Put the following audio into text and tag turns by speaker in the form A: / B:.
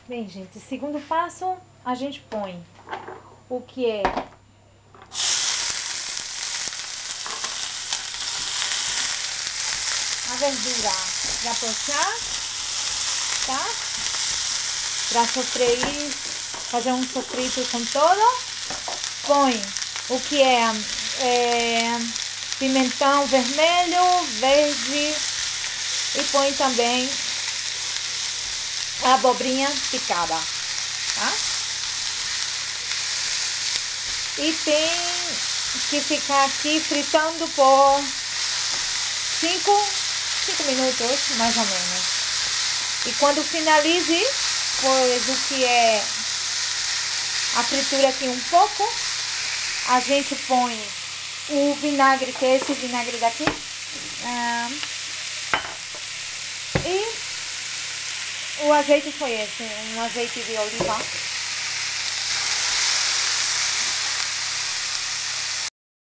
A: Bem, gente, segundo passo, a gente põe o que é a verdura para pochar, tá? Para sofrer, fazer um sofrito com todo. Põe o que é pimentão vermelho, verde e põe também a abobrinha picada, tá? E tem que ficar aqui fritando por 5 minutos, mais ou menos. E quando finalize, pois o que é a fritura aqui um pouco, a gente põe o vinagre, que é esse vinagre daqui. E o azeite foi esse, um azeite de oliva.